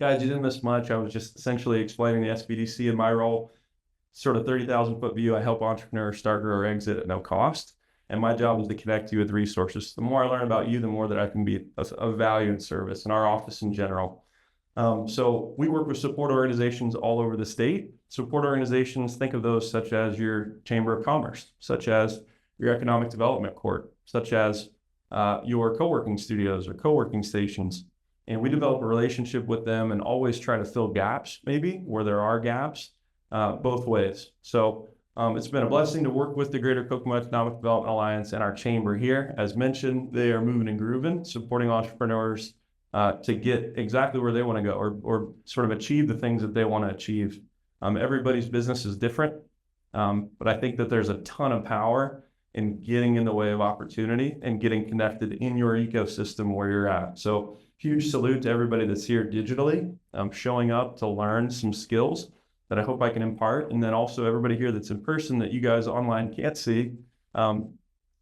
Guys, you didn't miss much. I was just essentially explaining the SBDC in my role, sort of 30,000-foot view. I help entrepreneurs start, grow, or exit at no cost. And my job is to connect you with resources. The more I learn about you, the more that I can be of value and service in our office in general. So we work with support organizations all over the state. Support organizations, think of those such as your Chamber of Commerce, such as your Economic Development Court, such as your co-working studios or co-working stations. And we develop a relationship with them and always try to fill gaps, maybe, where there are gaps, both ways. So it's been a blessing to work with the Greater Kokomo Economic Development Alliance and our chamber here. As mentioned, they are moving and grooving, supporting entrepreneurs to get exactly where they want to go or sort of achieve the things that they want to achieve. Everybody's business is different, but I think that there's a ton of power in getting in the way of opportunity and getting connected in your ecosystem where you're at. So huge salute to everybody that's here digitally, showing up to learn some skills that I hope I can impart. And then also everybody here that's in person that you guys online can't see,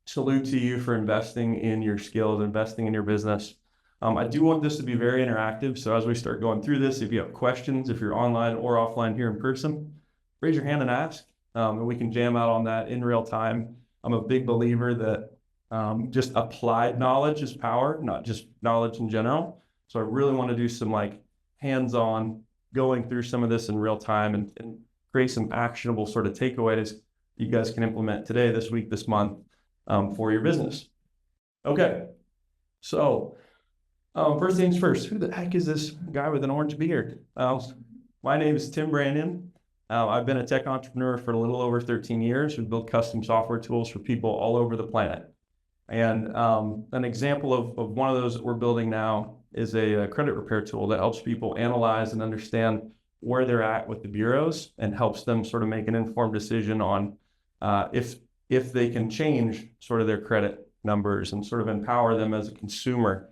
salute to you for investing in your skills, investing in your business. I do want this to be very interactive. So as we start going through this, if you have questions, if you're online or offline here in person, raise your hand and ask, and we can jam out on that in real time. I'm a big believer that just applied knowledge is power, not just knowledge in general. So I really want to do some like hands-on going through some of this in real time and create some actionable sort of takeaways you guys can implement today, this week, this month for your business. Okay, so first things first, who the heck is this guy with an orange beard? My name is Tim Branyan. I've been a tech entrepreneur for a little over 13 years. We've built custom software tools for people all over the planet. And an example of one of those that we're building now is a credit repair tool that helps people analyze and understand where they're at with the bureaus and helps them sort of make an informed decision on if they can change sort of their credit numbers and sort of empower them as a consumer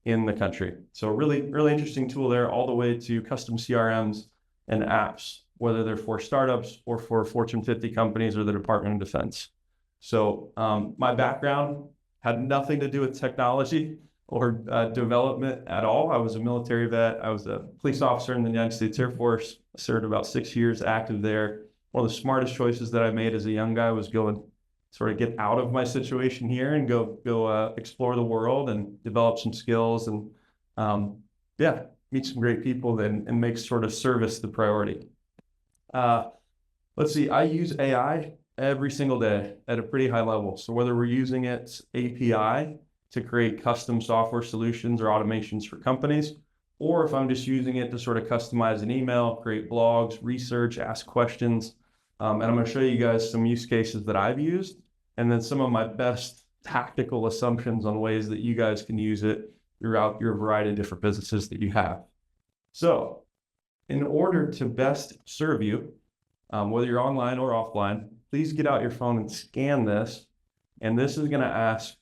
in the country. So really, really interesting tool there, all the way to custom CRMs and apps, whether they're for startups or for Fortune 50 companies or the Department of Defense. So my background had nothing to do with technology or development at all. I was a military vet. I was a police officer in the United States Air Force. I served about 6 years active there. One of the smartest choices that I made as a young guy was go and sort of get out of my situation here and go explore the world and develop some skills and meet some great people and make sort of service the priority. Let's see, I use AI every single day at a pretty high level. So whether we're using its API to create custom software solutions or automations for companies, or if I'm just using it to sort of customize an email, create blogs, research, ask questions. And I'm going to show you guys some use cases that I've used, and then some of my best tactical assumptions on ways that you guys can use it throughout your variety of different businesses that you have. So in order to best serve you, whether you're online or offline, please get out your phone and scan this. And this is going to ask,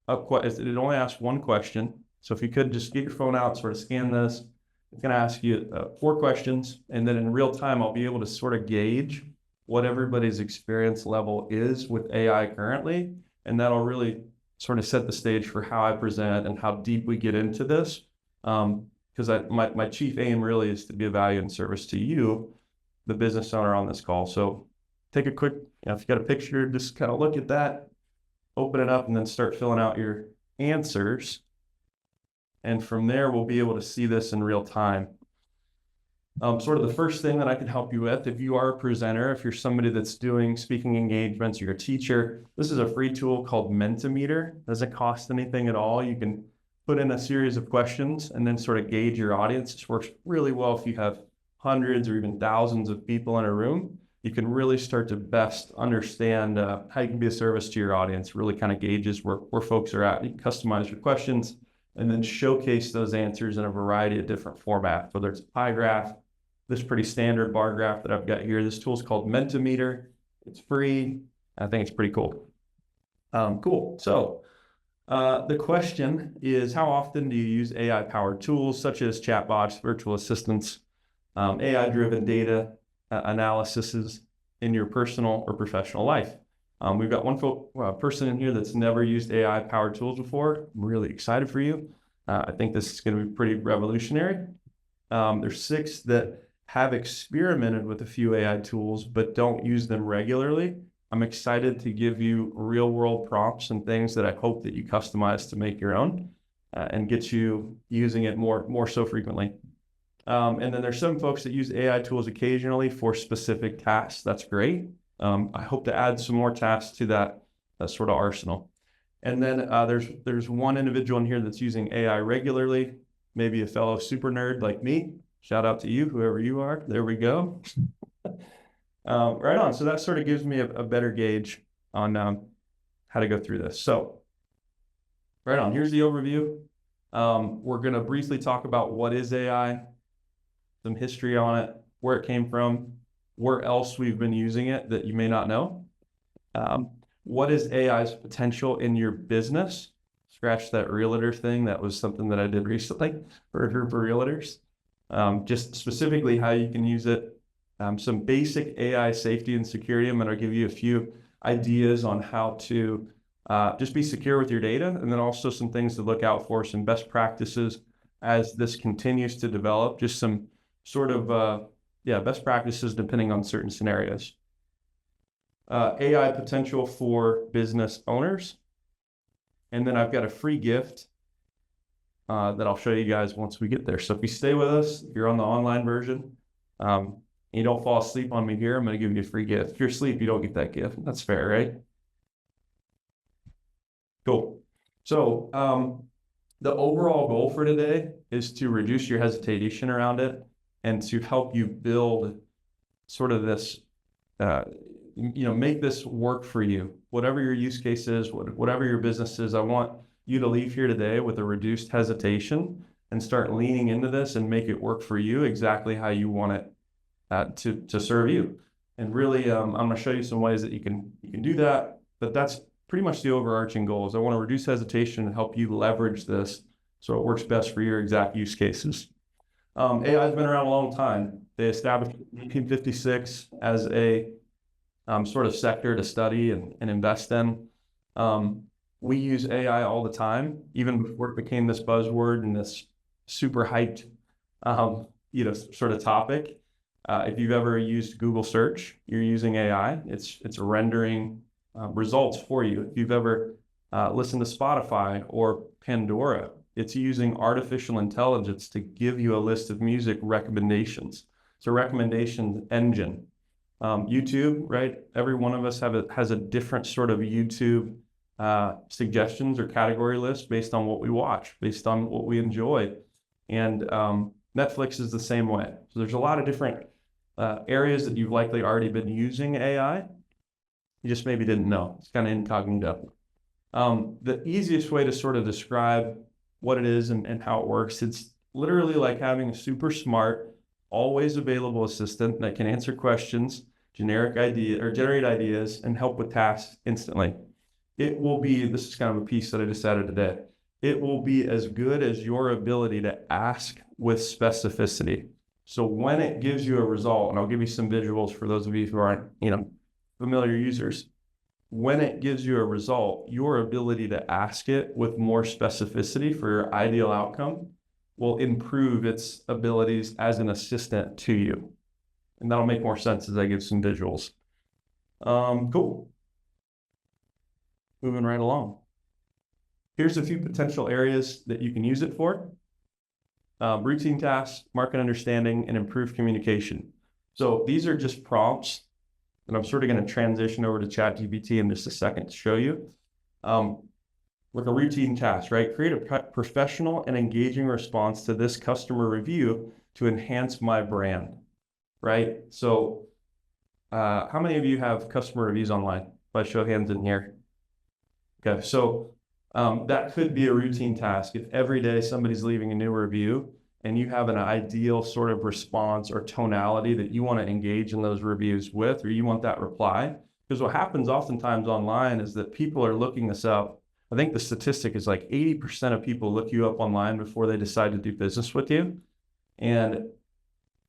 it only asks one question. So if you could just get your phone out, sort of scan this, it's going to ask you 4 questions. And then in real time, I'll be able to sort of gauge what everybody's experience level is with AI currently. And that'll really sort of set the stage for how I present and how deep we get into this. Because my chief aim really is to be a value and service to you, the business owner on this call. So take a quick, if you got a picture, just kind of look at that, open it up, and then start filling out your answers. And from there, we'll be able to see this in real time. Sort of the first thing that I can help you with, if you are a presenter, if you're somebody that's doing speaking engagements, or you're a teacher, this is a free tool called Mentimeter. It doesn't cost anything at all. You can put in a series of questions and then sort of gauge your audience. This works really well if you have hundreds or even thousands of people in a room. You can really start to best understand how you can be a service to your audience, really kind of gauges where folks are at. You can customize your questions and then showcase those answers in a variety of different formats, whether it's a pie graph, this pretty standard bar graph that I've got here. This tool is called Mentimeter. It's free. I think it's pretty cool. Cool. So the question is, how often do you use AI-powered tools such as chatbots, virtual assistants, AI-driven data analyses in your personal or professional life? We've got one person in here that's never used AI-powered tools before. I'm really excited for you. I think this is going to be pretty revolutionary. There's 6 that have experimented with a few AI tools, but don't use them regularly. I'm excited to give you real world prompts and things that I hope that you customize to make your own and get you using it more so frequently. And then there's some folks that use AI tools occasionally for specific tasks. That's great. I hope to add some more tasks to that sort of arsenal. And then there's one individual in here that's using AI regularly, maybe a fellow super nerd like me. Shout out to you, whoever you are. There we go. Right on. So that sort of gives me a better gauge on how to go through this. So right on, here's the overview. We're going to briefly talk about what is AI, some history on it, where it came from, where else we've been using it that you may not know. What is AI's potential in your business? Scratch that realtor thing. That was something that I did recently for a group of realtors. Just specifically how you can use it. Some basic AI safety and security. I'm going to give you a few ideas on how to just be secure with your data, and then also some things to look out for, some best practices as this continues to develop, just some sort of best practices depending on certain scenarios. AI potential for business owners. And then I've got a free gift that I'll show you guys once we get there. So if you stay with us, if you're on the online version, you don't fall asleep on me here, I'm going to give you a free gift. If you're asleep, you don't get that gift. That's fair, right? Cool. So the overall goal for today is to reduce your hesitation around it and to help you build sort of this, make this work for you. Whatever your use case is, whatever your business is, I want you to leave here today with a reduced hesitation and start leaning into this and make it work for you exactly how you want it to serve you. And really, I'm going to show you some ways that you can do that, but that's pretty much the overarching goal. Is I want to reduce hesitation and help you leverage this so it works best for your exact use cases. AI has been around a long time. They established in 1956 as a sort of sector to study and invest in. We use AI all the time, even before it became this buzzword and this super hyped, sort of topic. If you've ever used Google search, you're using AI. It's rendering results for you. If you've ever listened to Spotify or Pandora, it's using artificial intelligence to give you a list of music recommendations. It's a recommendation engine. YouTube, right? Every one of us has a different sort of YouTube suggestions or category list based on what we watch, based on what we enjoy. And Netflix is the same way. So there's a lot of different areas that you've likely already been using AI. You just maybe didn't know. It's kind of incognito. The easiest way to sort of describe what it is and how it works, it's literally like having a super smart, always available assistant that can answer questions, generate ideas, and help with tasks instantly. It will be, this is kind of a piece that I just added today, it will be as good as your ability to ask with specificity. So when it gives you a result, and I'll give you some visuals for those of you who aren't, familiar users, when it gives you a result, your ability to ask it with more specificity for your ideal outcome will improve its abilities as an assistant to you. And that'll make more sense as I give some visuals. Cool. Moving right along. Here's a few potential areas that you can use it for. Routine tasks, market understanding, and improved communication. So these are just prompts that I'm sort of going to transition over to ChatGPT in just a second to show you. Like a routine task, right? Create a professional and engaging response to this customer review to enhance my brand, right? So how many of you have customer reviews online? If I show hands in here. Okay, so that could be a routine task. If every day somebody's leaving a new review and you have an ideal sort of response or tonality that you want to engage in those reviews with, or you want that reply, because what happens oftentimes online is that people are looking this up. I think the statistic is like 80% of people look you up online before they decide to do business with you. And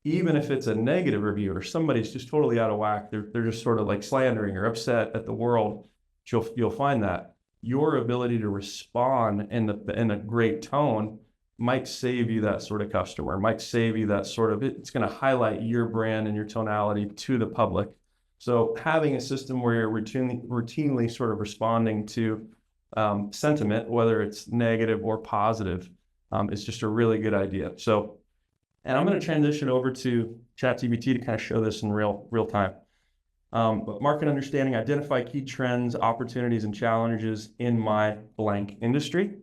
even if it's a negative review or somebody's just totally out of whack, they're just sort of like slandering or upset at the world, you'll find that your ability to respond in a great tone might save you that sort of customer, might save you that sort of, it's going to highlight your brand and your tonality to the public. So having a system where you're routinely sort of responding to sentiment, whether it's negative or positive, is just a really good idea. So, and I'm going to transition over to ChatGPT to kind of show this in real time. But market understanding, identify key trends, opportunities, and challenges in my blank industry.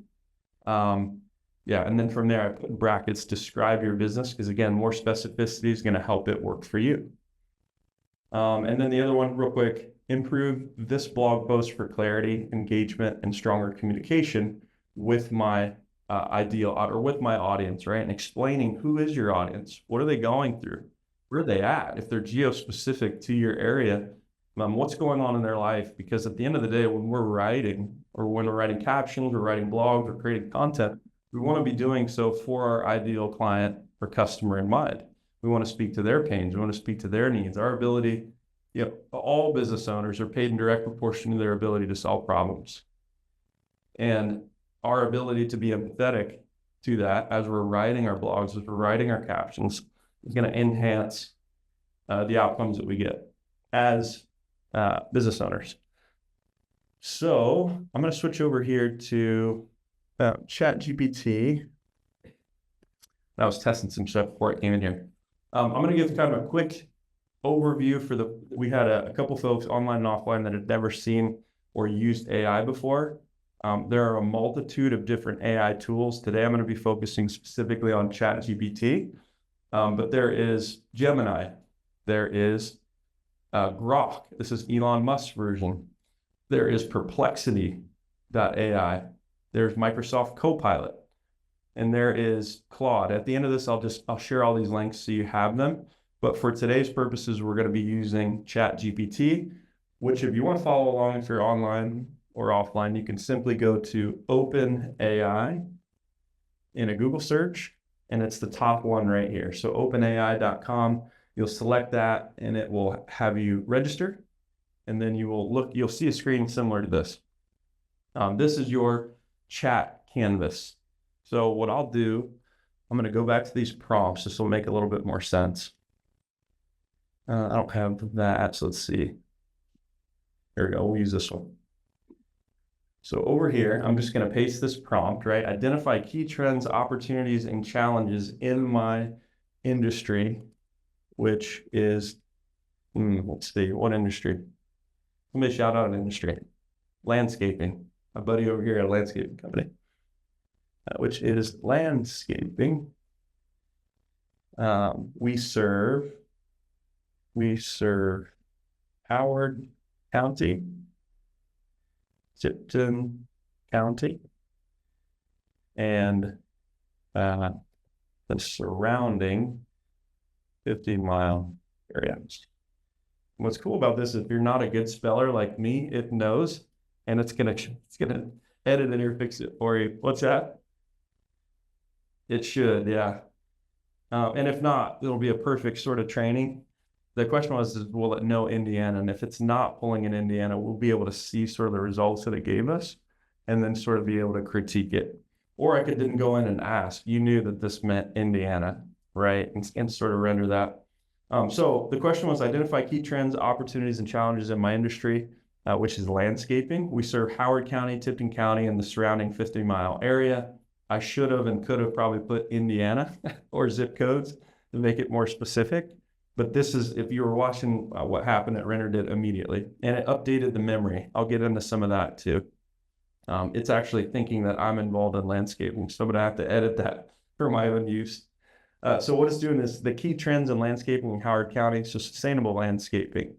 Yeah, and then from there, I put in brackets, describe your business, because again, more specificity is going to help it work for you. And then the other one, real quick, improve this blog post for clarity, engagement, and stronger communication with my with my audience, right? And explaining who is your audience, what are they going through, where are they at, if they're geo-specific to your area, what's going on in their life. Because at the end of the day, when we're writing, or when we're writing captions, we're writing blogs, or creating content, we want to be doing so for our ideal client or customer in mind. We want to speak to their pains. We want to speak to their needs. Our ability, all business owners are paid in direct proportion to their ability to solve problems. And our ability to be empathetic to that as we're writing our blogs, as we're writing our captions, is going to enhance the outcomes that we get as business owners. So I'm going to switch over here to ChatGPT. I was testing some stuff before I came in here. I'm going to give kind of a quick overview we had a couple folks online and offline that had never seen or used AI before. There are a multitude of different AI tools. Today, I'm going to be focusing specifically on ChatGPT, but there is Gemini, there is Grok. This is Elon Musk's version. There is Perplexity.ai. There's Microsoft Copilot, and there is Claude. At the end of this, I'll share all these links so you have them. But for today's purposes, we're going to be using ChatGPT, which if you want to follow along, if you're online or offline, you can simply go to OpenAI in a Google search, and it's the top one right here. So openai.com, you'll select that and it will have you register. And then you'll see a screen similar to this. This is your chat canvas. So what I'll do, I'm going to go back to these prompts. This will make a little bit more sense. I don't have that, so let's see. Here we go, we'll use this one. So over here, I'm just going to paste this prompt, right? Identify key trends, opportunities, and challenges in my industry, which is, let's see, what industry? Let me shout out an industry. Landscaping. My buddy over here at a landscaping company, which is landscaping. We serve Howard County, Tipton County, and the surrounding 50-mile areas. What's cool about this, if you're not a good speller like me, it knows, and it's gonna edit it or fix it for you. What's that? It should, yeah. And if not, it'll be a perfect sort of training. The question was, will it know Indiana? And if it's not pulling in Indiana, we'll be able to see sort of the results that it gave us and then sort of be able to critique it. Or I could then go in and ask, you knew that this meant Indiana, right? And sort of render that. So the question was, identify key trends, opportunities, and challenges in my industry, which is landscaping. We serve Howard County, Tipton County, and the surrounding 50-mile area. I should have and could have probably put Indiana or zip codes to make it more specific. But this is, if you were watching what happened, it rendered it immediately. And it updated the memory. I'll get into some of that too. It's actually thinking that I'm involved in landscaping, so I'm going to have to edit that for my own use. So what it's doing is the key trends in landscaping in Howard County, so sustainable landscaping,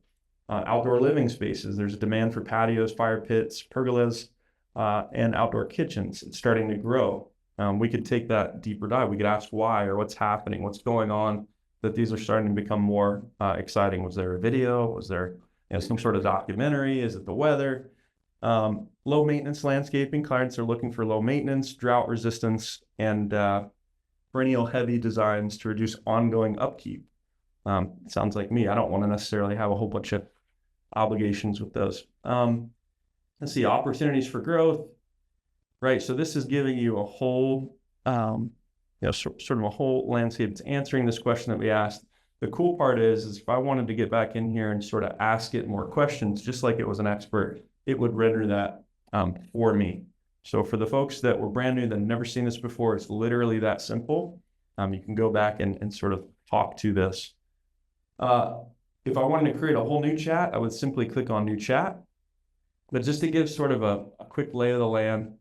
outdoor living spaces. There's a demand for patios, fire pits, pergolas, and outdoor kitchens. It's starting to grow. We could take that deeper dive. We could ask why or what's happening, what's going on, that these are starting to become more exciting. Was there a video? Was there some sort of documentary? Is it the weather? Low maintenance landscaping. Clients are looking for low maintenance, drought resistance, and perennial heavy designs to reduce ongoing upkeep. Sounds like me. I don't want to necessarily have a whole bunch of obligations with those. Let's see, opportunities for growth, right? So this is giving you a whole sort of a whole landscape. It's answering this question that we asked. The cool part is if I wanted to get back in here and sort of ask it more questions, just like it was an expert, it would render that for me. So for the folks that were brand new that have never seen this before, it's literally that simple. You can go back and sort of talk to this. If I wanted to create a whole new chat, I would simply click on new chat. But just to give sort of a quick lay of the land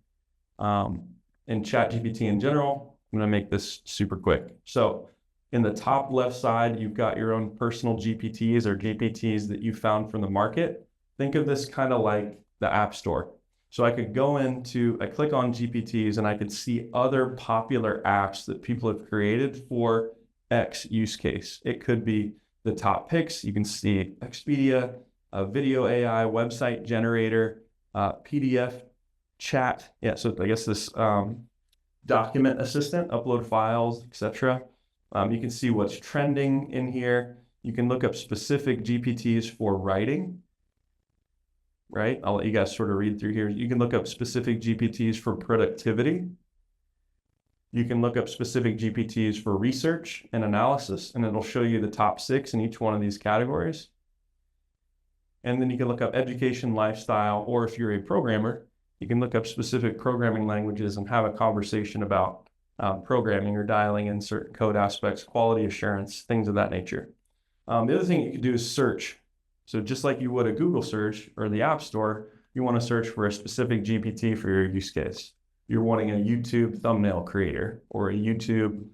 in ChatGPT in general, I'm going to make this super quick. So in the top left side, you've got your own personal GPTs or GPTs that you found from the market. Think of this kind of like the App Store. So I could go I click on GPTs and I could see other popular apps that people have created for X use case. It could be the top picks. You can see Expedia, video AI, website generator, PDF, chat. Yeah, so I guess this document assistant, upload files, etc. You can see what's trending in here. You can look up specific GPTs for writing, right? I'll let you guys sort of read through here. You can look up specific GPTs for productivity. You can look up specific GPTs for research and analysis, and it'll show you the top 6 in each one of these categories. And then you can look up education, lifestyle, or if you're a programmer, you can look up specific programming languages and have a conversation about programming or dialing in certain code aspects, quality assurance, things of that nature. The other thing you can do is search. So just like you would a Google search or the App Store, you want to search for a specific GPT for your use case. You're wanting a YouTube thumbnail creator or a YouTube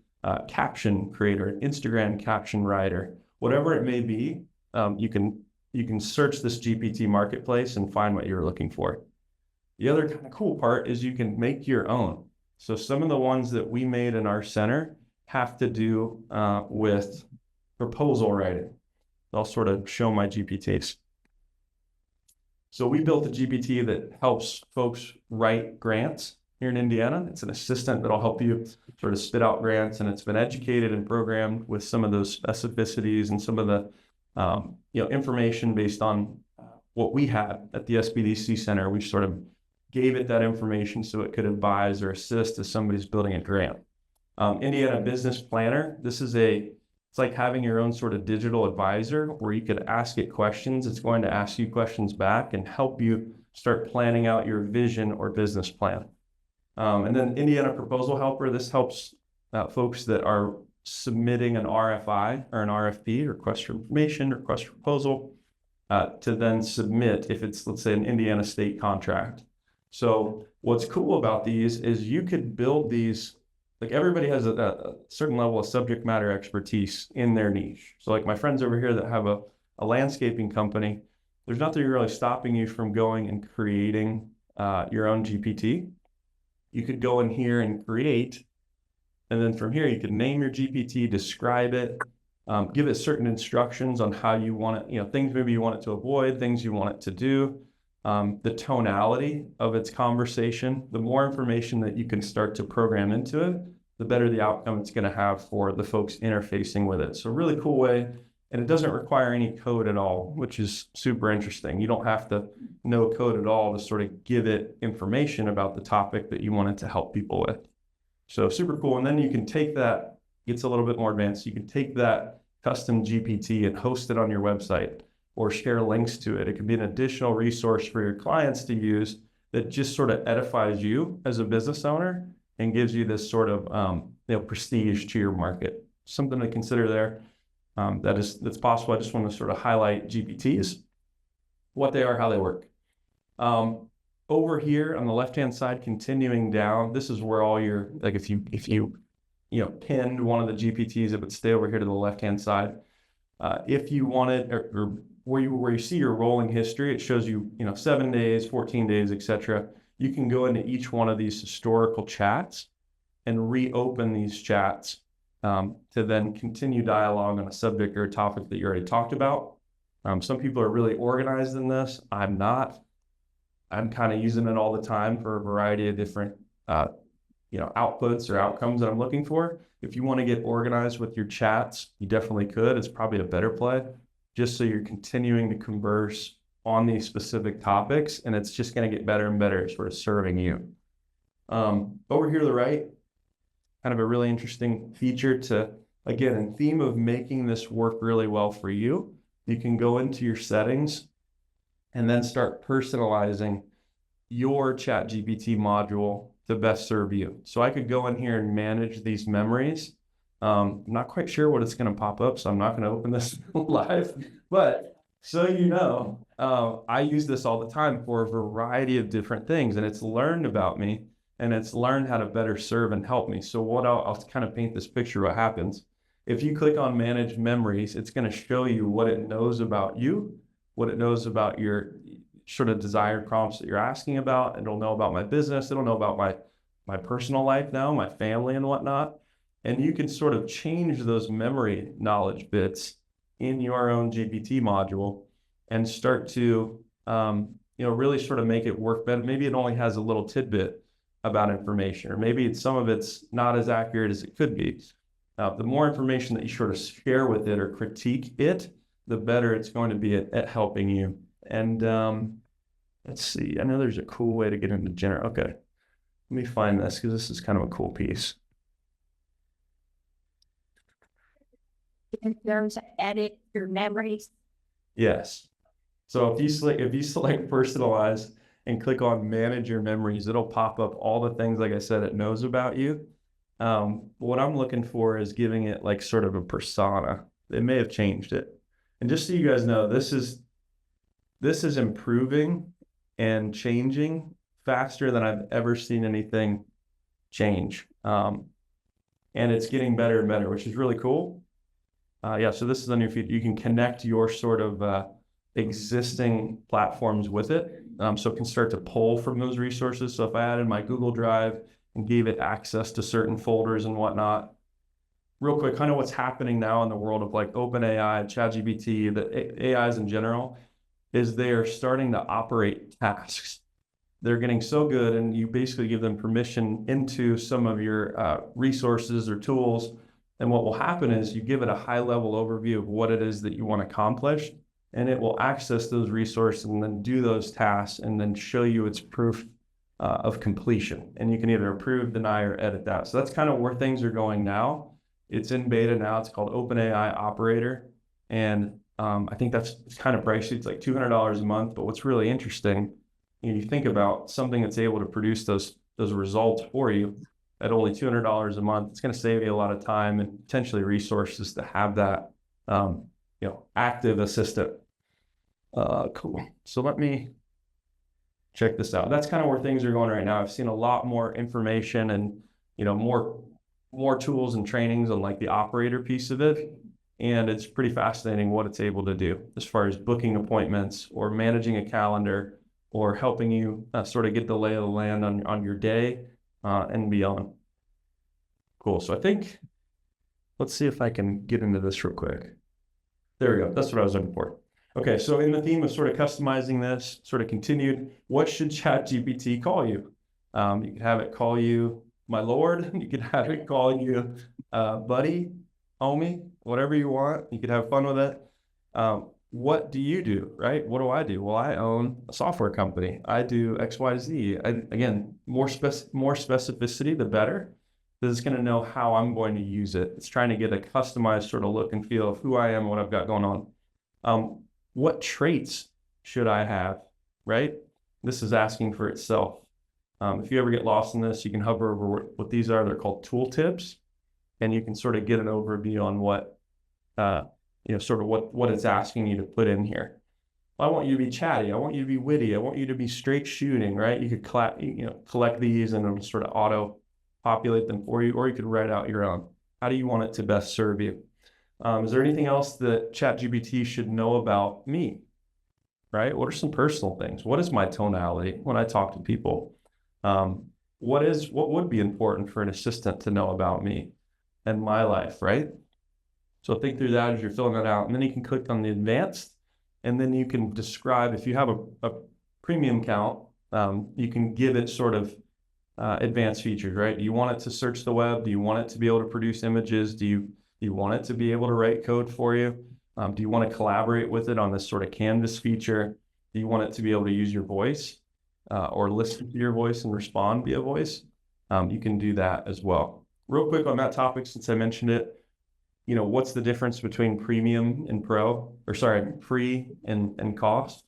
caption creator, an Instagram caption writer, whatever it may be, you can search this GPT marketplace and find what you're looking for. The other kind of cool part is you can make your own. So some of the ones that we made in our center have to do with proposal writing. I'll sort of show my GPTs. So we built a GPT that helps folks write grants here in Indiana. It's an assistant that'll help you sort of spit out grants, and it's been educated and programmed with some of those specificities and some of the information based on what we had at the SBDC Center. We sort of gave it that information so it could advise or assist as somebody's building a grant. Indiana Business Planner, it's like having your own sort of digital advisor where you could ask it questions. It's going to ask you questions back and help you start planning out your vision or business plan. And then Indiana Proposal Helper, this helps folks that are submitting an RFI or an RFP, request for information, request for proposal, to then submit if it's, let's say, an Indiana state contract. So what's cool about these is you could build these, like everybody has a certain level of subject matter expertise in their niche. So like my friends over here that have a landscaping company, there's nothing really stopping you from going and creating your own GPT. You could go in here and create, and then from here you can name your GPT, describe it, give it certain instructions on how you want it, things maybe you want it to avoid, things you want it to do, the tonality of its conversation. The more information that you can start to program into it, the better the outcome it's going to have for the folks interfacing with it. So really cool way, and it doesn't require any code at all, which is super interesting. You don't have to know code at all to sort of give it information about the topic that you want it to help people with. So super cool. And then you can take that, gets a little bit more advanced. You can take that custom GPT and host it on your website or share links to it. It can be an additional resource for your clients to use that just sort of edifies you as a business owner and gives you this sort of prestige to your market. Something to consider there. That's possible. I just want to sort of highlight GPTs, what they are, how they work. Over here on the left-hand side, continuing down, this is where all your, like if you pinned one of the GPTs, it would stay over here to the left-hand side. If you wanted, or where you see your rolling history, it shows you, 7 days, 14 days, etc. You can go into each one of these historical chats and reopen these chats to then continue dialogue on a subject or a topic that you already talked about. Some people are really organized in this. I'm not. I'm kind of using it all the time for a variety of different, outputs or outcomes that I'm looking for. If you want to get organized with your chats, you definitely could. It's probably a better play, just so you're continuing to converse on these specific topics, and it's just going to get better and better, sort of serving you. Over here to the right, kind of a really interesting feature to, again, in theme of making this work really well for you, you can go into your settings and then start personalizing your ChatGPT module to best serve you. So I could go in here and manage these memories. I'm not quite sure what it's going to pop up, so I'm not going to open this live, but so you know, I use this all the time for a variety of different things, and it's learned about me, and it's learned how to better serve and help me. So what I'll kind of paint this picture what happens. If you click on Manage Memories, it's going to show you what it knows about you, what it knows about your sort of desired prompts that you're asking about. It'll know about my business. It'll know about my personal life now, my family and whatnot. And you can sort of change those memory knowledge bits in your own GPT module and start to, really sort of make it work better. Maybe it only has a little tidbit about information, or maybe some of it's not as accurate as it could be. The more information that you sort of share with it or critique it, the better it's going to be at helping you. And let's see, I know there's a cool way to get into general. Okay, let me find this because this is kind of a cool piece. In terms of edit your memories. Yes. So if you select personalize and click on manage your memories, it'll pop up all the things, like I said, it knows about you. What I'm looking for is giving it like sort of a persona. It may have changed it. And just so you guys know, this is improving and changing faster than I've ever seen anything change. And it's getting better and better, which is really cool. So this is on your feed. You can connect your sort of existing platforms with it. So it can start to pull from those resources. So if I added my Google Drive and gave it access to certain folders and whatnot, real quick, kind of what's happening now in the world of like OpenAI, ChatGPT, the AIs in general, is they are starting to operate tasks. They're getting so good, and you basically give them permission into some of your resources or tools. And what will happen is you give it a high-level overview of what it is that you want to accomplish, and it will access those resources and then do those tasks and then show you its proof of completion. And you can either approve, deny, or edit that. So that's kind of where things are going now. It's in beta now. It's called OpenAI Operator. And I think it's kind of pricey. It's like $200 a month. But what's really interesting, you think about something that's able to produce those results for you at only $200 a month. It's going to save you a lot of time and potentially resources to have that, active assistant. Cool. So let me check this out. That's kind of where things are going right now. I've seen a lot more information and, more tools and trainings on like the operator piece of it. And it's pretty fascinating what it's able to do as far as booking appointments or managing a calendar or helping you sort of get the lay of the land on your day and beyond. Cool. So I think, let's see if I can get into this real quick. There we go. That's what I was looking for. Okay. So in the theme of sort of customizing this, sort of continued, what should ChatGPT call you? You could have it call you my Lord. You could have it call you buddy, homie, whatever you want. You could have fun with it. What do you do, right? What do I do? Well, I own a software company. I do X, Y, Z. Again, more specificity, the better. This is going to know how I'm going to use it. It's trying to get a customized sort of look and feel of who I am and what I've got going on. What traits should I have, right? This is asking for itself. If you ever get lost in this, you can hover over what these are. They're called tooltips, and you can sort of get an overview on what, sort of what it's asking you to put in here. I want you to be chatty. I want you to be witty. I want you to be straight shooting, right? You could collect these and it'll sort of auto populate them for you, or you could write out your own. How do you want it to best serve you? Is there anything else that ChatGPT should know about me, right? What are some personal things? What is my tonality when I talk to people? What would be important for an assistant to know about me and my life, right? So think through that as you're filling that out. And then you can click on the advanced, and then you can describe, if you have a premium account, you can give it sort of advanced features, right? Do you want it to search the web? Do you want it to be able to produce images? Do you want it to be able to write code for you? Do you want to collaborate with it on this sort of Canvas feature? Do you want it to be able to use your voice or listen to your voice and respond via voice? You can do that as well. real quick on that topic, since I mentioned it, what's the difference between premium and free and cost?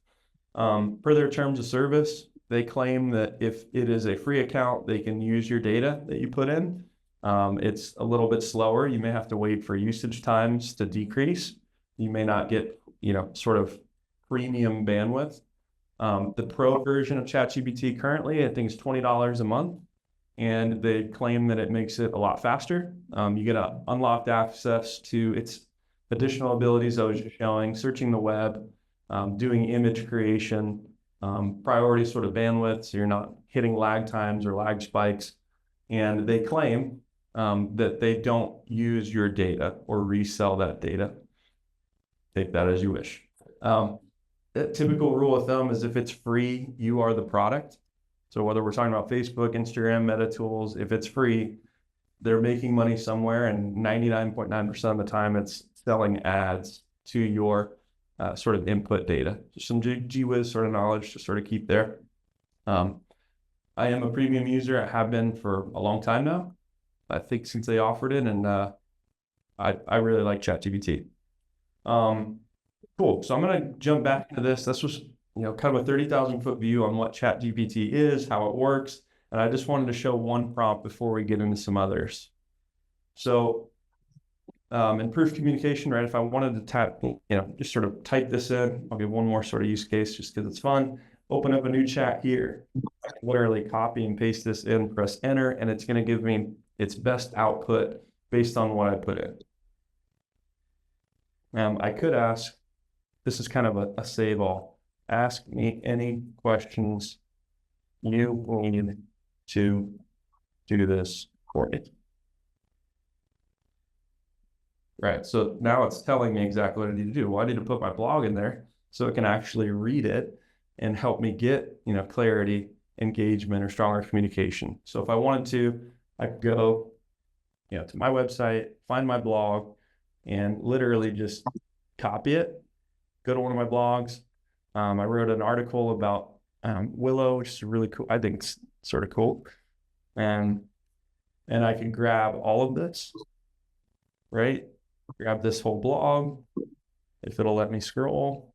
Per their terms of service, they claim that if it is a free account, they can use your data that you put in. It's a little bit slower. You may have to wait for usage times to decrease. You may not get, sort of premium bandwidth. The pro version of ChatGPT currently, I think, is $20 a month. And they claim that it makes it a lot faster. You get unlocked access to its additional abilities I was just showing, searching the web, doing image creation, priority sort of bandwidth, so you're not hitting lag times or lag spikes. And they claim that they don't use your data or resell that data. Take that as you wish. A typical rule of thumb is if it's free, you are the product. So whether we're talking about Facebook, Instagram, Meta tools, if it's free, they're making money somewhere, and 99.9% of the time it's selling ads to your sort of input data. Just some gee-whiz sort of knowledge to sort of keep there. I am a premium user. I have been for a long time now. I think since they offered it, and I really like ChatGPT. Cool. So I'm going to jump back into this. This was kind of a 30,000-foot view on what ChatGPT is, how it works. And I just wanted to show one prompt before we get into some others. So improved communication, right? If I wanted to type, just sort of type this in, I'll give one more sort of use case just because it's fun. Open up a new chat here, literally copy and paste this in, press enter, and it's going to give me its best output based on what I put in. I could ask, this is kind of a save all. Ask me any questions you need to do this for me. Right, so now it's telling me exactly what I need to do. Well, I need to put my blog in there so it can actually read it and help me get, clarity, engagement, or stronger communication. So if I wanted to, I could go, to my website, find my blog, and literally just copy it, go to one of my blogs. I wrote an article about Willow, which is really cool. I think it's sort of cool. And I can grab all of this, right? Grab this whole blog, if it'll let me scroll.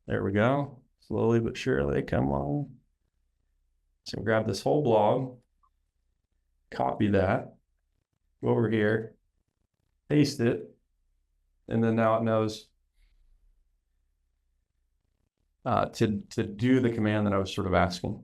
There we go. Slowly but surely, come on. So grab this whole blog, copy that, go over here, paste it, and then now it knows to do the command that I was sort of asking.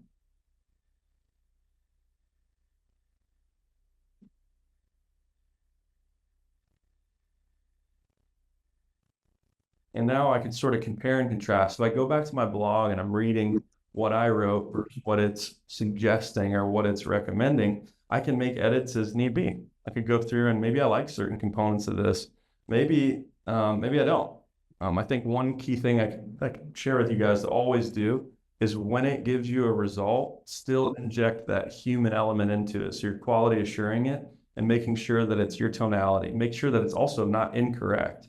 And now I can sort of compare and contrast. So I go back to my blog and I'm reading what I wrote versus what it's suggesting or what it's recommending. I can make edits as need be. I could go through and maybe I like certain components of this. Maybe I don't. I think one key thing I can share with you guys to always do is when it gives you a result, still inject that human element into it. So you're quality assuring it and making sure that it's your tonality. Make sure that it's also not incorrect.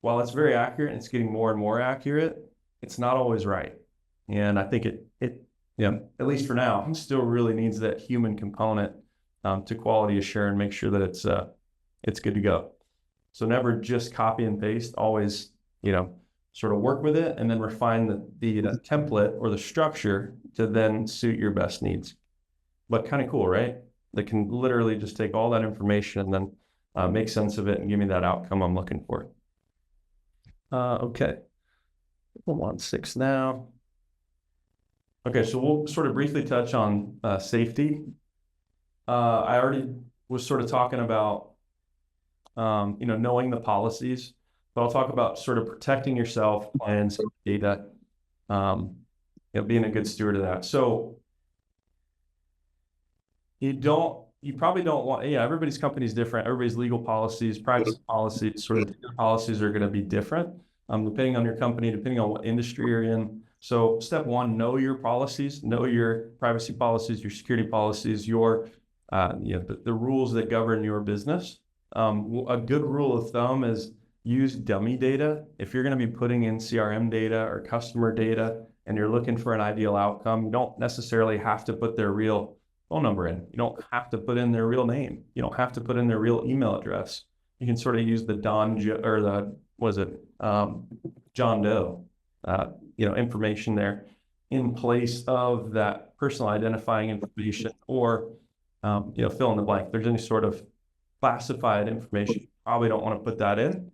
While it's very accurate and it's getting more and more accurate, it's not always right. And I think it at least for now, still really needs that human component to quality assure and make sure that it's good to go. So never just copy and paste, always, sort of work with it and then refine the template or the structure to then suit your best needs. But kind of cool, right? They can literally just take all that information and then make sense of it and give me that outcome I'm looking for. Okay, I'm on 6 now. Okay, so we'll sort of briefly touch on safety. I already was sort of talking about, knowing the policies, but I'll talk about sort of protecting yourself and data, being a good steward of that. So you probably don't want, everybody's company is different. Everybody's legal policies, privacy policies, sort of policies are going to be different, depending on your company, depending on what industry you're in. So step one, know your policies, know your privacy policies, your security policies, the rules that govern your business. A good rule of thumb is use dummy data. If you're going to be putting in CRM data or customer data and you're looking for an ideal outcome, you don't necessarily have to put their real phone number in. You don't have to put in their real name. You don't have to put in their real email address. You can sort of use the John Doe, information there in place of that personal identifying information, or fill in the blank. If there's any sort of classified information, you probably don't want to put that in.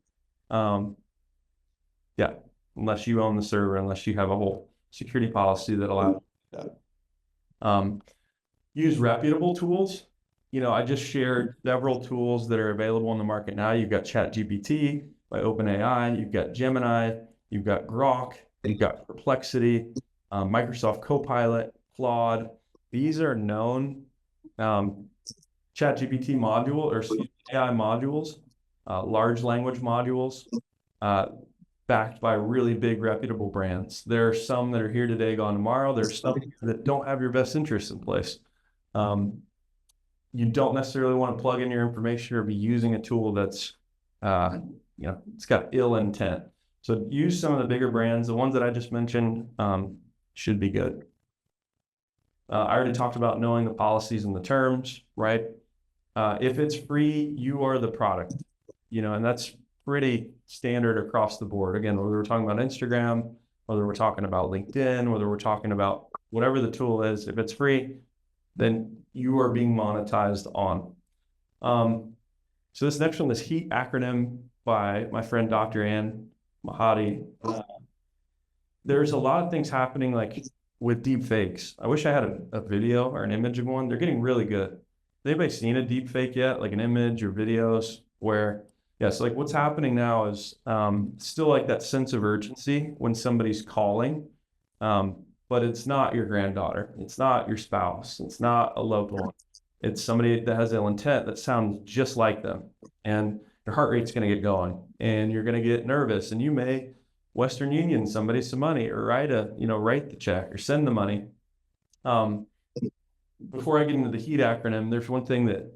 Unless you own the server, unless you have a whole security policy that allows that. Use reputable tools. I just shared several tools that are available in the market now. You've got ChatGPT by OpenAI, you've got Gemini, you've got Grok, you've got Perplexity, Microsoft Copilot, Claude. These are known ChatGPT module or AI modules, large language modules, backed by really big reputable brands. There are some that are here today, gone tomorrow. There's some that don't have your best interests in place. You don't necessarily want to plug in your information or be using a tool that's, it's got ill intent. So use some of the bigger brands. The ones that I just mentioned should be good. I already talked about knowing the policies and the terms, right? If it's free, you are the product, and that's pretty standard across the board. Again, whether we're talking about Instagram, whether we're talking about LinkedIn, whether we're talking about whatever the tool is, if it's free, then you are being monetized on. So this next one, this HEAT acronym by my friend, Dr. Ann Mahadi. There's a lot of things happening like with deep fakes. I wish I had a video or an image of one. They're getting really good. Has anybody seen a deep fake yet? Like an image or videos where, so like what's happening now is still like that sense of urgency when somebody's calling, but it's not your granddaughter. It's not your spouse. It's not a loved one. It's somebody that has ill intent that sounds just like them. And your heart rate's going to get going and you're going to get nervous, and you may Western Union somebody some money or write the check or send the money. Before I get into the HEAT acronym, there's one thing that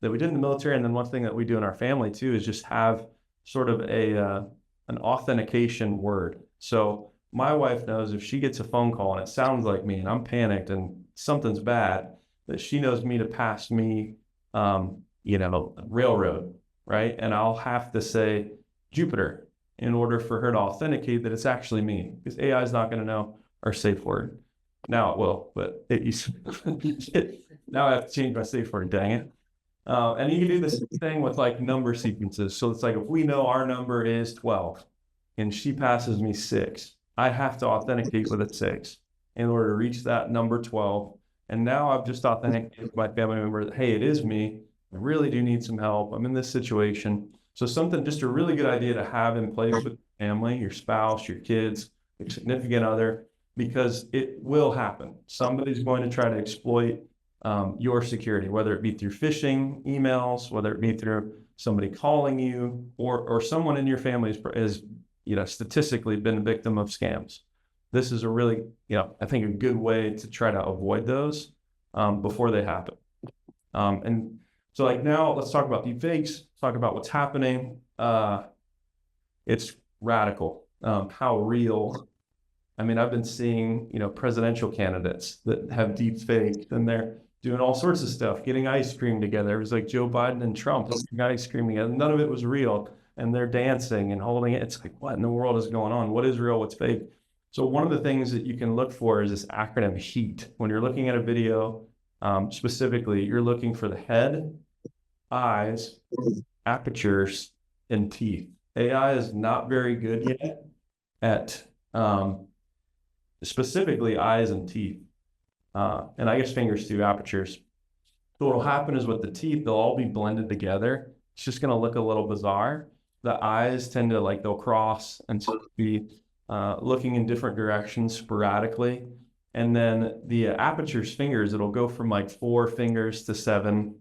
we did in the military, and then one thing that we do in our family too is just have sort of an authentication word. So my wife knows if she gets a phone call and it sounds like me and I'm panicked and something's bad, that she knows me to pass me, railroad, right? And I'll have to say Jupiter in order for her to authenticate that it's actually me, because AI is not going to know our safe word. Now it will, but now I have to change my safe word, dang it. And you can do this thing with like number sequences. So it's like, if we know our number is 12 and she passes me 6, I have to authenticate with a 6 in order to reach that number 12. And now I've just authenticated my family member that, hey, it is me. I really do need some help. I'm in this situation. So just a really good idea to have in place with family, your spouse, your kids, your significant other, because it will happen. Somebody's going to try to exploit your security, whether it be through phishing emails, whether it be through somebody calling you, or someone in your family is statistically been a victim of scams. This is a really, I think a good way to try to avoid those before they happen. And so like now let's talk about deepfakes, talk about what's happening. It's radical, how real. I mean, I've been seeing, presidential candidates that have deep fakes, and they're doing all sorts of stuff, getting ice cream together. It was like Joe Biden and Trump getting ice cream together. None of it was real. And they're dancing and holding it. It's like, what in the world is going on? What is real? What's fake? So one of the things that you can look for is this acronym HEAT. When you're looking at a video, specifically, you're looking for the head, eyes, apertures, and teeth. AI is not very good yet at specifically eyes and teeth. And I guess fingers too, apertures. So what'll happen is with the teeth, they'll all be blended together. It's just gonna look a little bizarre. The eyes tend to they'll cross and sort of be looking in different directions sporadically. And then the apertures fingers, it'll go from 4 fingers to 7,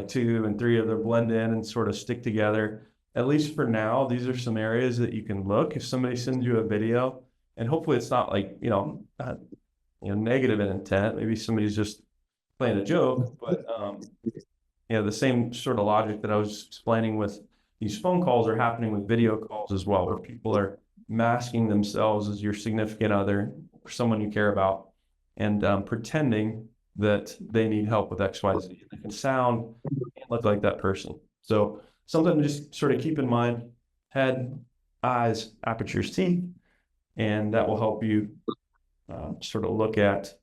2 and 3 of them blend in and sort of stick together. At least for now, these are some areas that you can look. If somebody sends you a video, and hopefully it's not negative in intent. Maybe somebody's just playing a joke, but the same sort of logic that I was explaining with these phone calls are happening with video calls as well, where people are masking themselves as your significant other or someone you care about, and pretending that they need help with XYZ. They can sound and look like that person. So something to just sort of keep in mind: head, eyes, apertures, teeth, and that will help you sort of look at,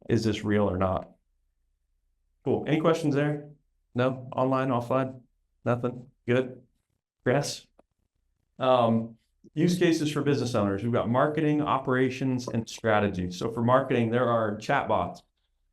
is this real or not? Cool. Any questions there? No? Online, offline? Nothing? Good? Chris? Use cases for business owners. We've got marketing, operations, and strategy. So for marketing, there are chat bots.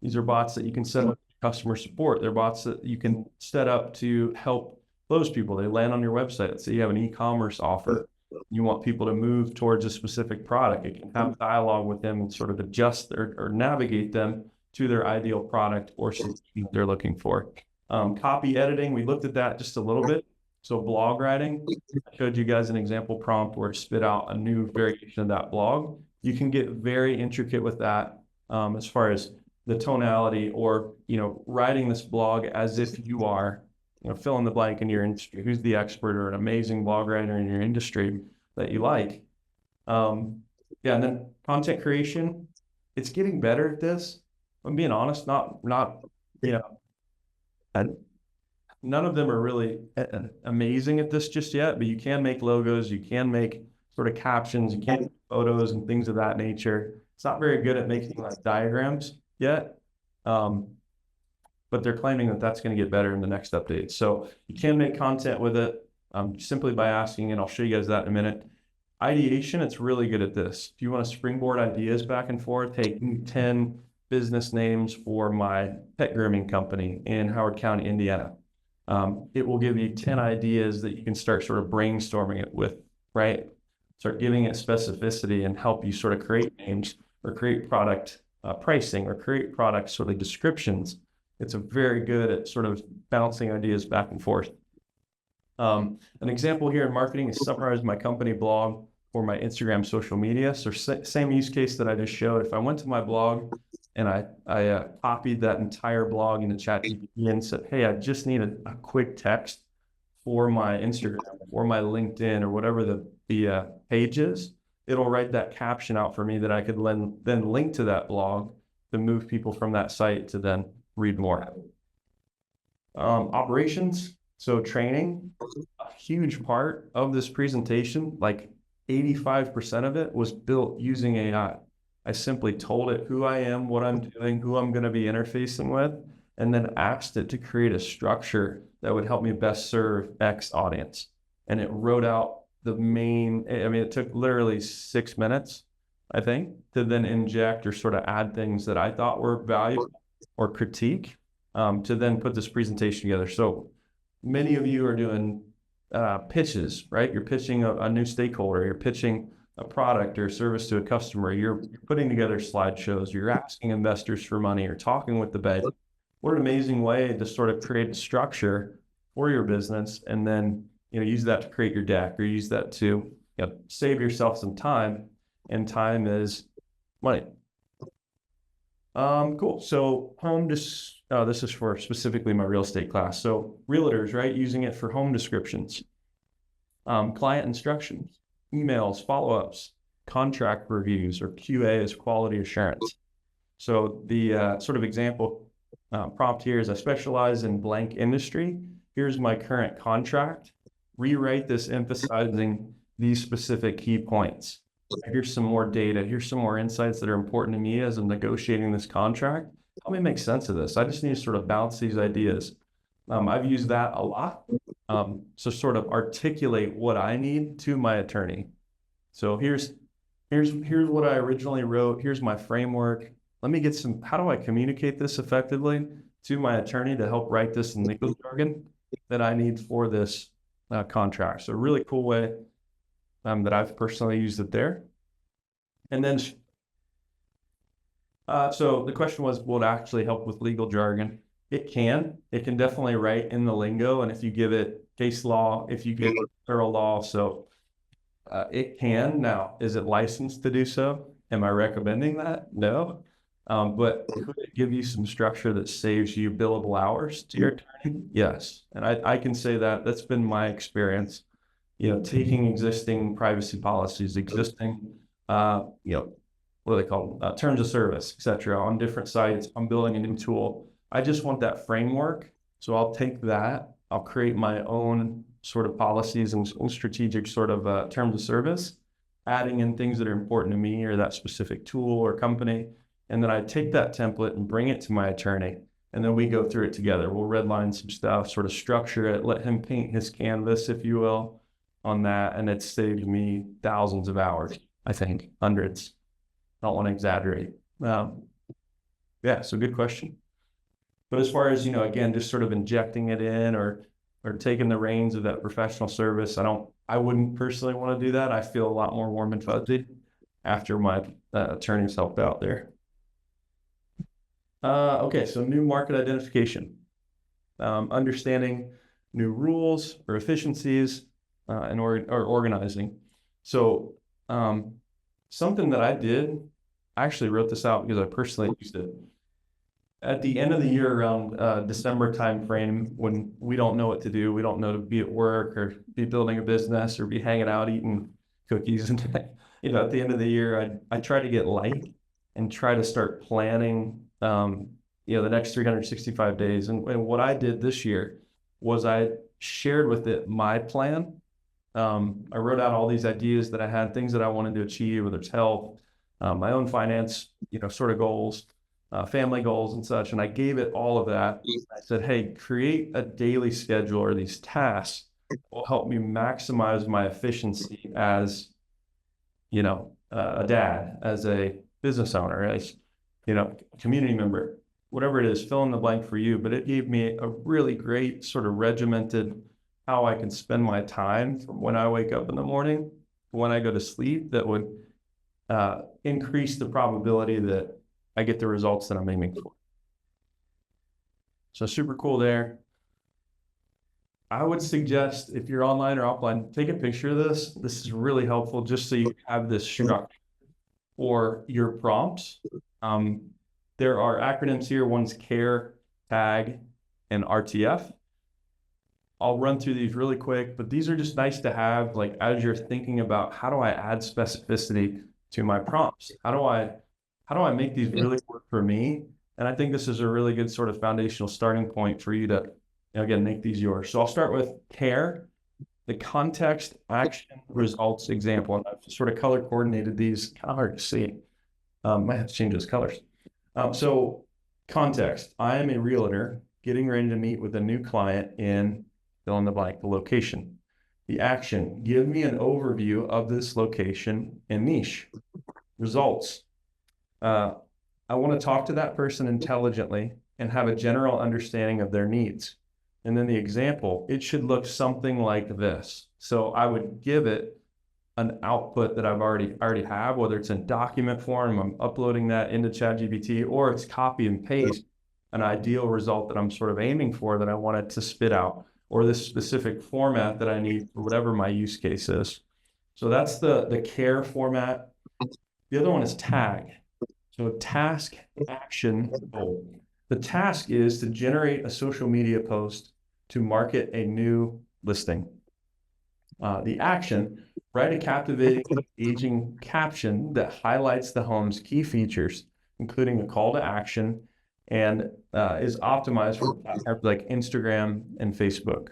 These are bots that you can set up customer support. They're bots that you can set up to help close people. They land on your website. Let's say you have an e-commerce offer. You want people to move towards a specific product. It can have dialogue with them and sort of adjust or navigate them to their ideal product or something they're looking for. Copy editing, we looked at that just a little bit. So blog writing, I showed you guys an example prompt where it spit out a new variation of that blog. You can get very intricate with that as far as the tonality, or, writing this blog as if you are, fill in the blank in your industry. Who's the expert or an amazing blog writer in your industry that you like? And then content creation, it's getting better at this. I'm being honest, not none of them are really amazing at this just yet, but you can make logos, you can make sort of captions, you can make photos and things of that nature. It's not very good at making like diagrams yet, but they're claiming that that's going to get better in the next update. So you can make content with it simply by asking, and I'll show you guys that in a minute. Ideation, it's really good at this. If you want to springboard ideas back and forth, hey, 10 business names for my pet grooming company in Howard County, Indiana. It will give you 10 ideas that you can start sort of brainstorming it with, right? Start giving it specificity and help you sort of create names or create product pricing or create product sort of descriptions. It's very good at sort of bouncing ideas back and forth. An example here in marketing is summarize my company blog or my Instagram social media. So same use case that I just showed. If I went to my blog and I copied that entire blog into ChatGPT and said, hey, I just need a quick text for my Instagram or my LinkedIn or whatever the page is, it'll write that caption out for me that I could then link to that blog to move people from that site to then read more. Operations, so training, a huge part of this presentation, like 85% of it was built using AI. I simply told it who I am, what I'm doing, who I'm going to be interfacing with, and then asked it to create a structure that would help me best serve X audience. And it wrote out the main, it took literally 6 minutes, I think, to then inject or sort of add things that I thought were valuable or critique to then put this presentation together. So many of you are doing pitches, right? You're pitching a new stakeholder, you're pitching a product or service to a customer, you're putting together slideshows, you're asking investors for money, or talking with the bank. What an amazing way to sort of create a structure for your business and then use that to create your deck, or use that to save yourself some time, and time is money. Cool. So home, this is for specifically my real estate class. So realtors, right? Using it for home descriptions, client instructions, emails, follow-ups, contract reviews, or QA is quality assurance. So the sort of example prompt here is, I specialize in blank industry. Here's my current contract. Rewrite this emphasizing these specific key points. Here's some more data. Here's some more insights that are important to me as I'm negotiating this contract. Help me make sense of this. I just need to sort of bounce these ideas. I've used that a lot. So sort of articulate what I need to my attorney. So here's what I originally wrote. Here's my framework. Let me get how do I communicate this effectively to my attorney to help write this in legal jargon that I need for this contract. So a really cool way that I've personally used it there. And then, so the question was, will it actually help with legal jargon? It can definitely write in the lingo. And if you give it case law, if you give it federal law, so it can. Now, is it licensed to do so? Am I recommending that? No. But could it give you some structure that saves you billable hours to your attorney? Yes. And I can say that's been my experience, taking existing privacy policies, existing, what are they called? Terms of service, etc. on different sites. I'm building a new tool. I just want that framework. So I'll take that. I'll create my own sort of policies and strategic sort of terms of service, adding in things that are important to me or that specific tool or company. And then I take that template and bring it to my attorney. And then we go through it together. We'll redline some stuff, sort of structure it, let him paint his canvas, if you will, on that. And it saved me thousands of hours, I think, hundreds. Don't want to exaggerate. Yeah, so good question. But as far as, again, just sort of injecting it in or taking the reins of that professional service, I wouldn't personally want to do that. I feel a lot more warm and fuzzy after my attorneys helped out there. Okay, so new market identification, understanding new rules or efficiencies and or organizing. So something that I did, I actually wrote this out because I personally used it. At the end of the year, around December timeframe, when we don't know what to do, we don't know to be at work or be building a business or be hanging out eating cookies, and at the end of the year, I try to get light and try to start planning, the next 365 days. And what I did this year was I shared with it my plan. I wrote out all these ideas that I had, things that I wanted to achieve, whether it's health, my own finance, sort of goals. Family goals and such. And I gave it all of that. I said, hey, create a daily schedule or these tasks will help me maximize my efficiency as, a dad, as a business owner, as, community member, whatever it is, fill in the blank for you. But it gave me a really great sort of regimented how I can spend my time from when I wake up in the morning to when I go to sleep that would increase the probability that I get the results that I'm aiming for. So super cool there. I would suggest if you're online or offline, take a picture of this. This is really helpful just so you have this structure for your prompts. There are acronyms here. One's CARE, TAG, and RTF. I'll run through these really quick, but these are just nice to have, like, as you're thinking about how do I add specificity to my prompts? How do I make these really work for me? And I think this is a really good sort of foundational starting point for you to, again, make these yours. So I'll start with CARE, the context, action, results, example. And I've sort of color coordinated these, kind of hard to see. Might have to change those colors. So context, I am a realtor getting ready to meet with a new client in fill in the blank, the location. The action, give me an overview of this location and niche. Results, I want to talk to that person intelligently and have a general understanding of their needs. And then the example, it should look something like this. So I would give it an output that I've already have, whether it's in document form, I'm uploading that into ChatGPT, or it's copy and paste an ideal result that I'm sort of aiming for that I want it to spit out, or this specific format that I need for whatever my use case is. So that's the CARE format. The other one is TAG. So task, action, goal. The task is to generate a social media post to market a new listing. The action, write a captivating, engaging caption that highlights the home's key features, including a call to action, and is optimized for apps like Instagram and Facebook.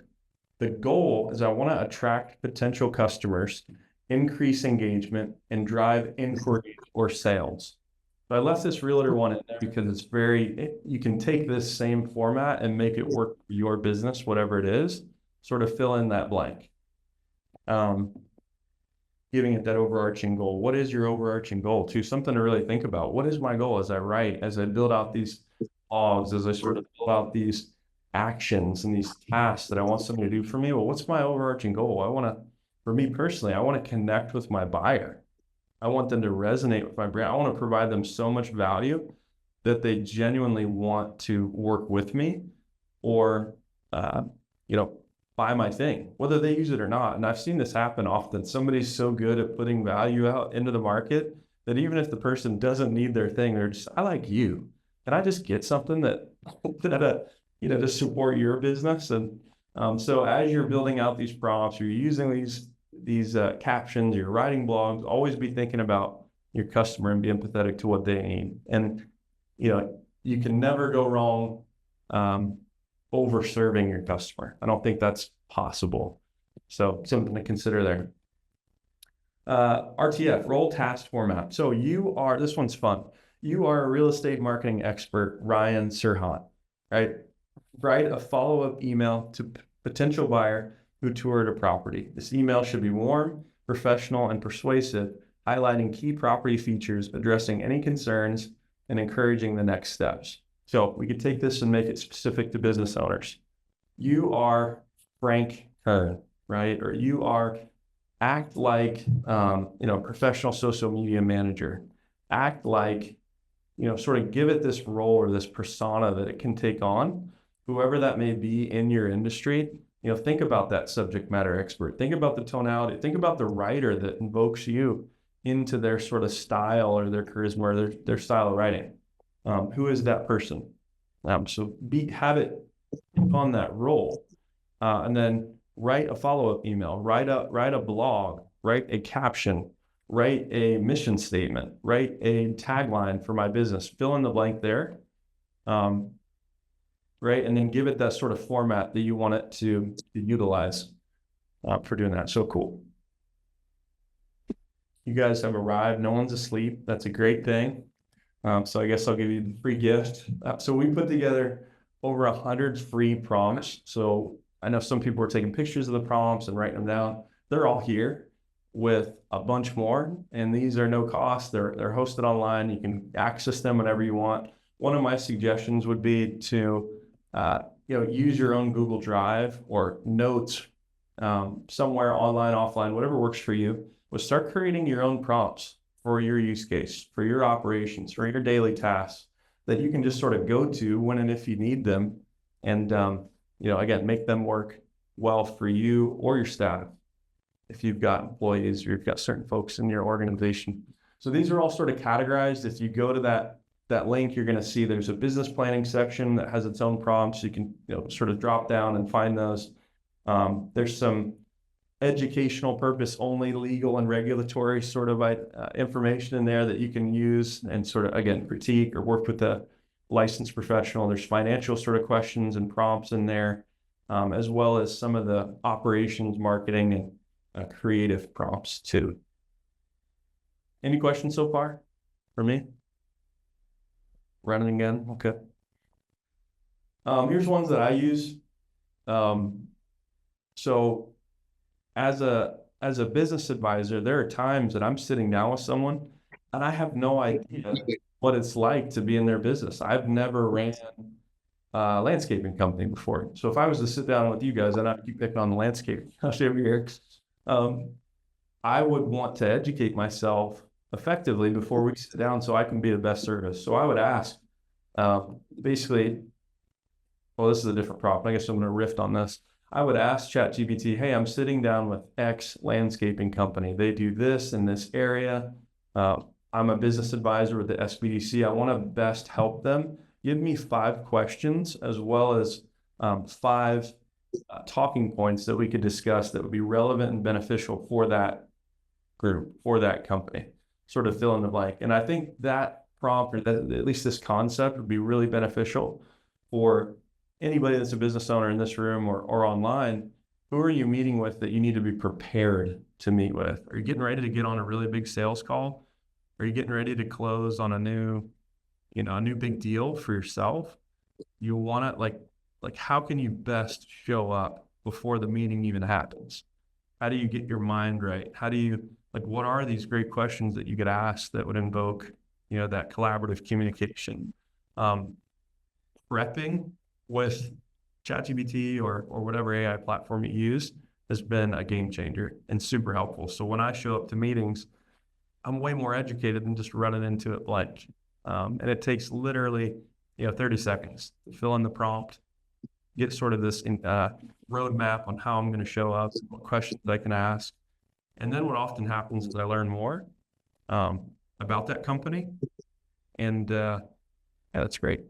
The goal is I want to attract potential customers, increase engagement, and drive inquiries or sales. So I left this realtor one in there because it's you can take this same format and make it work for your business, whatever it is, sort of fill in that blank. Giving it that overarching goal. What is your overarching goal too? Something to really think about. What is my goal as I write, as I build out these logs, as I sort of build out these actions and these tasks that I want somebody to do for me? Well, what's my overarching goal? For me personally, I want to connect with my buyer. I want them to resonate with my brand. I want to provide them so much value that they genuinely want to work with me or, buy my thing, whether they use it or not. And I've seen this happen often. Somebody's so good at putting value out into the market that even if the person doesn't need their thing, they're just, I like you. Can I just get something that to support your business? And so as you're building out these prompts, you're using these captions, you're writing blogs, always be thinking about your customer and be empathetic to what they need. And, you can never go wrong over serving your customer. I don't think that's possible. So something to consider there. RTF, role task format. So this one's fun. You are a real estate marketing expert, Ryan Serhant, right? Write a follow-up email to potential buyer who toured a property. This email should be warm, professional, and persuasive, highlighting key property features, addressing any concerns, and encouraging the next steps. So we could take this and make it specific to business owners. You are Frank Kern, right? Or you act like, professional social media manager. Act like, sort of give it this role or this persona that it can take on, whoever that may be in your industry. Think about that subject matter expert. Think about the tonality. Think about the writer that invokes you into their sort of style or their charisma or their style of writing. Who is that person? So have it on that role, and then write a follow-up email, write a blog, write a caption, write a mission statement, write a tagline for my business, fill in the blank there, right? And then give it that sort of format that you want it to utilize for doing that. So cool. You guys have arrived. No one's asleep. That's a great thing. So I guess I'll give you the free gift. So we put together over 100 free prompts. So I know some people are taking pictures of the prompts and writing them down. They're all here with a bunch more, and these are no cost. They're hosted online. You can access them whenever you want. One of my suggestions would be to use your own Google Drive or notes somewhere online, offline, whatever works for you. But start creating your own prompts for your use case, for your operations, for your daily tasks that you can just sort of go to when and if you need them. And, again, make them work well for you or your staff if you've got employees or you've got certain folks in your organization. So these are all sort of categorized. If you go to that link, you're going to see there's a business planning section that has its own prompts. You can sort of drop down and find those. There's some educational purpose only legal and regulatory sort of information in there that you can use and sort of, again, critique or work with a licensed professional. There's financial sort of questions and prompts in there, as well as some of the operations, marketing, and creative prompts too. Any questions so far for me? Running again? Okay. Here's ones that I use. So as a business advisor, there are times that I'm sitting down with someone and I have no idea what it's like to be in their business. I've never ran a landscaping company before. So if I was to sit down with you guys, and I keep picking on the landscape, I'll show you here. I would want to educate myself effectively before we sit down so I can be the best service. So I would ask, basically, well, this is a different problem. I guess I'm going to riff on this. I would ask ChatGPT, hey, I'm sitting down with X landscaping company. They do this in this area. I'm a business advisor with the SBDC. I want to best help them. Give me 5 questions as well as 5 talking points that we could discuss that would be relevant and beneficial for that group, for that company. Sort of fill in the blank. And I think that prompt, or that, at least this concept, would be really beneficial for anybody that's a business owner in this room or online. Who are you meeting with that you need to be prepared to meet with? Are you getting ready to get on a really big sales call? Are you getting ready to close on a new big deal for yourself? You want to like how can you best show up before the meeting even happens? How do you get your mind right? How do you, what are these great questions that you get asked that would invoke, that collaborative communication? Prepping with ChatGPT or whatever AI platform you use has been a game changer and super helpful. So when I show up to meetings, I'm way more educated than just running into it blank. And it takes literally, 30 seconds to fill in the prompt, get sort of this roadmap on how I'm going to show up, what questions I can ask. And then what often happens is I learn more about that company. And yeah, that's great.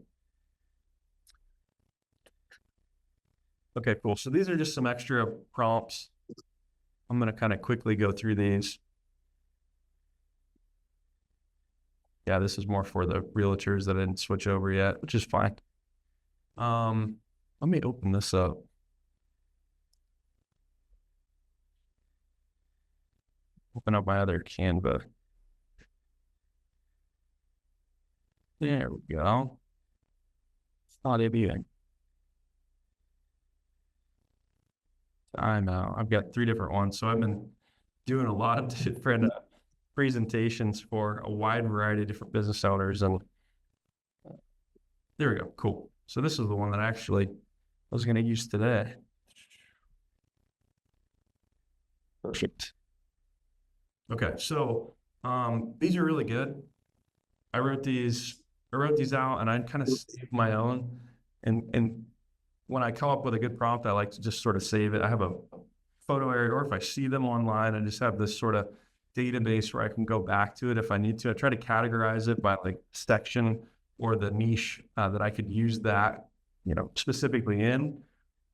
Okay, cool. So these are just some extra prompts. I'm going to kind of quickly go through these. Yeah, this is more for the realtors that didn't switch over yet, which is fine. Let me open this up. Open up my other Canva. There we go. Audio viewing. Timeout. I've got 3 different ones. So I've been doing a lot of different presentations for a wide variety of different business owners. And there we go. Cool. So this is the one that actually I was going to use today. Perfect. Okay. So these are really good. I wrote these out and I kind of saved my own. And when I come up with a good prompt, I like to just sort of save it. I have a photo area, or if I see them online, I just have this sort of database where I can go back to it if I need to. I try to categorize it by like section or the niche that I could use that, specifically in.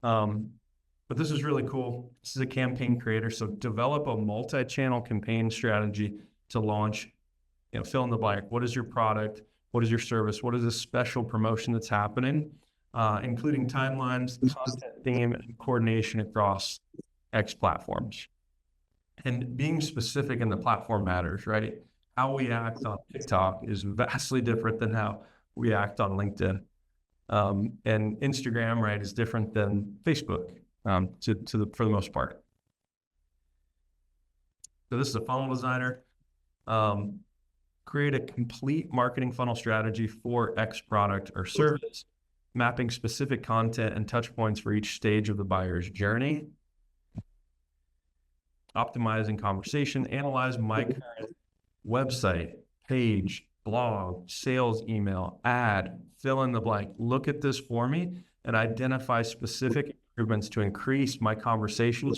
But this is really cool. This is a campaign creator. So develop a multi-channel campaign strategy to launch, fill in the blank. What is your product? What is your service? What is this special promotion that's happening? Including timelines, content theme, and coordination across X platforms. And being specific in the platform matters, right? How we act on TikTok is vastly different than how we act on LinkedIn. And Instagram, right, is different than Facebook for the most part. So this is a funnel designer. Create a complete marketing funnel strategy for X product or service, mapping specific content and touch points for each stage of the buyer's journey. Optimizing conversation, analyze my current website, page, blog, sales email, ad, fill in the blank. Look at this for me and identify specific improvements to increase my conversation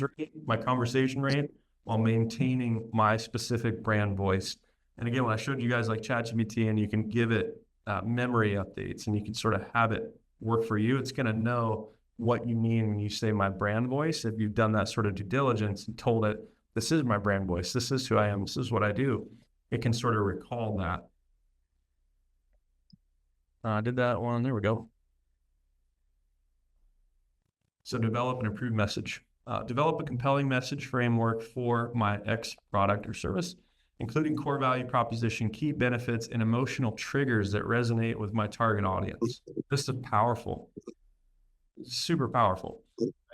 rate while maintaining my specific brand voice. And again, when I showed you guys like ChatGPT and you can give it memory updates and you can sort of have it work for you, it's going to know what you mean when you say my brand voice. If you've done that sort of due diligence and told it, this is my brand voice, this is who I am, this is what I do, it can sort of recall that. I did that one. There we go. So develop an improved message. Develop a compelling message framework for my X product or service, including core value proposition, key benefits, and emotional triggers that resonate with my target audience. This is powerful, super powerful.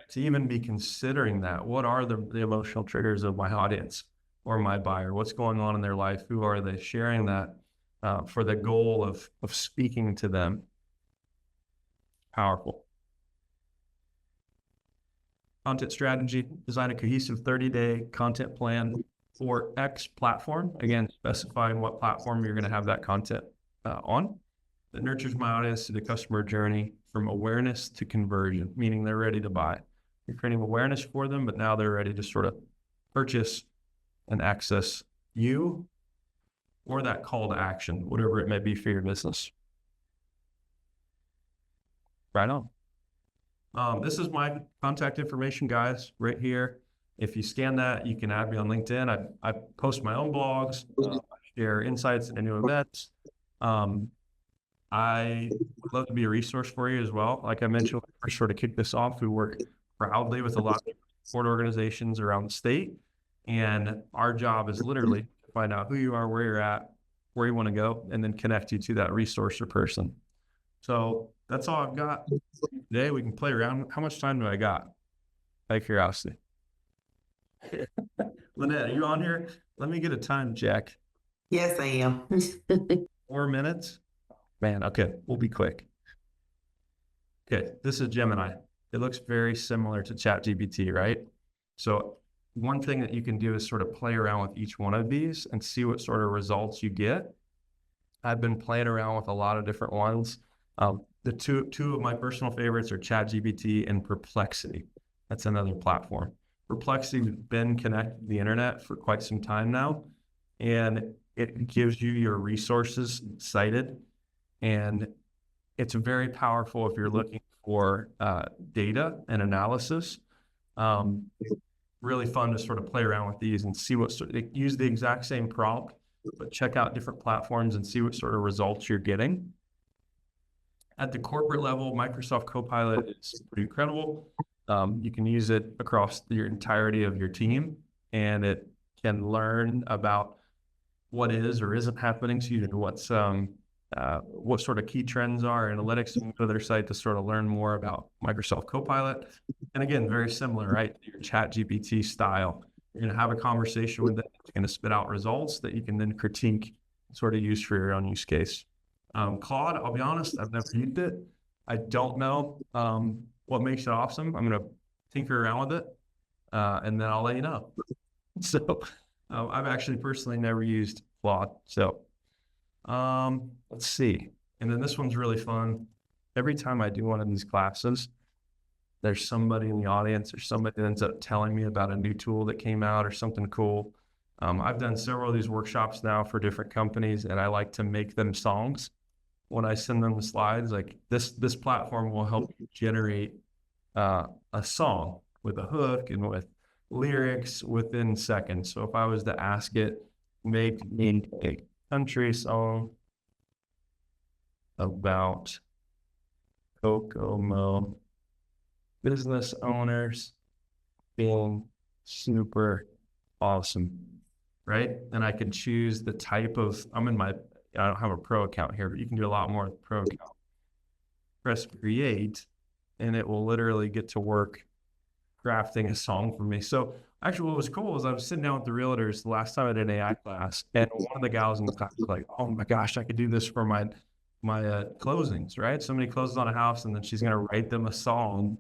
To even be considering that, what are the emotional triggers of my audience or my buyer? What's going on in their life? Who are they? Sharing that for the goal of speaking to them. Powerful. Content strategy, design a cohesive 30-day content plan for X platform. Again, specifying what platform you're going to have that content on. That nurtures my audience to the customer journey from awareness to conversion, meaning they're ready to buy. You're creating awareness for them, but now they're ready to sort of purchase and access you or that call to action, whatever it may be for your business. Right on. This is my contact information, guys, right here. If you scan that, you can add me on LinkedIn. I post my own blogs, share insights into new events. I would love to be a resource for you as well. Like I mentioned, we sort of kick this off. We work proudly with a lot of support organizations around the state. And our job is literally to find out who you are, where you're at, where you want to go, and then connect you to that resource or person. So that's all I've got today. We can play around. How much time do I got? Out of curiosity. Lynette, are you on here? Let me get a time check. Yes, I am. 4 minutes? Man, okay, we'll be quick. Okay, this is Gemini. It looks very similar to ChatGPT, right? So one thing that you can do is sort of play around with each one of these and see what sort of results you get. I've been playing around with a lot of different ones. The two of my personal favorites are ChatGPT and Perplexity. That's another platform. Perplexity has been connected to the internet for quite some time now, and it gives you your resources cited, and it's very powerful if you're looking for data and analysis. Really fun to sort of play around with these and see use the exact same prompt but check out different platforms and see what sort of results you're getting. At the corporate level, Microsoft Copilot is pretty incredible. You can use it across your entirety of your team, and it can learn about what is or isn't happening to you, and what sort of key trends are, analytics, and go to their site to sort of learn more about Microsoft Copilot. And again, very similar, right? Your chat GPT style. You're going to have a conversation with it. It's going to spit out results that you can then critique, sort of use for your own use case. Claude, I'll be honest, I've never used it. I don't know what makes it awesome. I'm going to tinker around with it, and then I'll let you know. So I've actually personally never used Claude. So let's see. And then this one's really fun. Every time I do one of these classes, there's somebody in the audience or somebody that ends up telling me about a new tool that came out or something cool. I've done several of these workshops now for different companies, and I like to make them songs. When I send them the slides, like this platform will help you generate a song with a hook and with lyrics within seconds. So if I was to ask it, make me a country song about Kokomo business owners being super awesome, right? And I can choose the type of, I don't have a pro account here, but you can do a lot more with the pro account. Press create, and it will literally get to work crafting a song for me. So actually what was cool was I was sitting down with the realtors the last time I did an AI class, and one of the gals in the class was like, oh my gosh, I could do this for my closings, right? Somebody closes on a house, and then she's going to write them a song,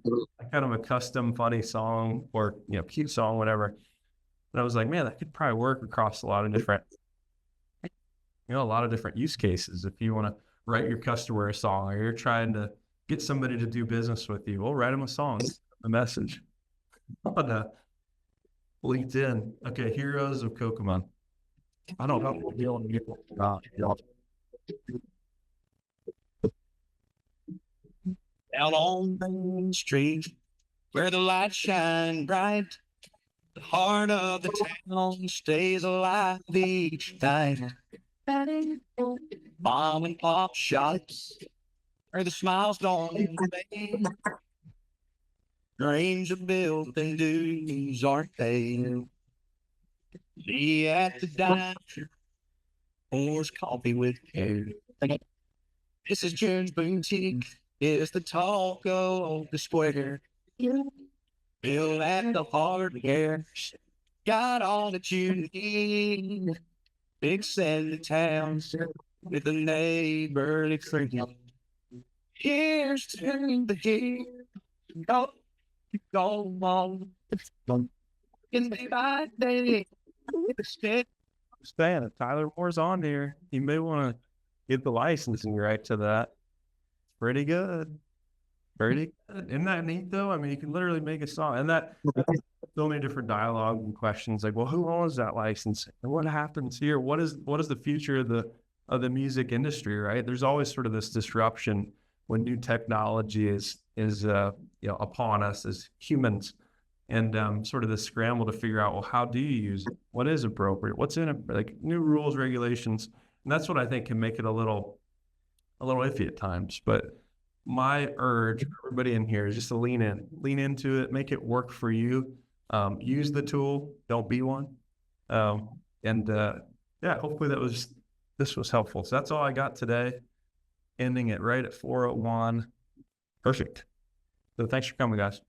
kind of a custom funny song, or cute song, whatever. And I was like, man, that could probably work across a lot of different use cases. If you want to write your customer a song, or you're trying to get somebody to do business with you, we'll write them a song, a message on LinkedIn. Okay, heroes of Kokomo. I don't know. Out on Main Street, where the lights shine bright, the heart of the town stays alive each night. Mom and pop shots, where the smiles don't fade. Dreams are built and dues aren't paid. See at the diner, pours coffee with care. This is June's Boutique. It's the talk of the square. Bill at the hardware. Got all that you need. Big city towns with a neighborly freedom. Here's to the gear. Go on. In the by day. Staying if Tyler Moore's on here, you may want to get the licensing right to that. Pretty good. Pretty good. Isn't that neat though? I mean, you can literally make a song, and that's so many different dialogue and questions like, well, who owns that license? And what happens here? What is the future of the music industry, right? There's always sort of this disruption when new technology is upon us as humans, and sort of this scramble to figure out, well, how do you use it? What is appropriate? What's in it? Like new rules, regulations. And that's what I think can make it a little iffy at times. But my urge for everybody in here is just to lean into it, make it work for you. Use the tool, don't be one. Hopefully this was helpful. So that's all I got today. Ending it right at 4:01. Perfect. So thanks for coming, guys.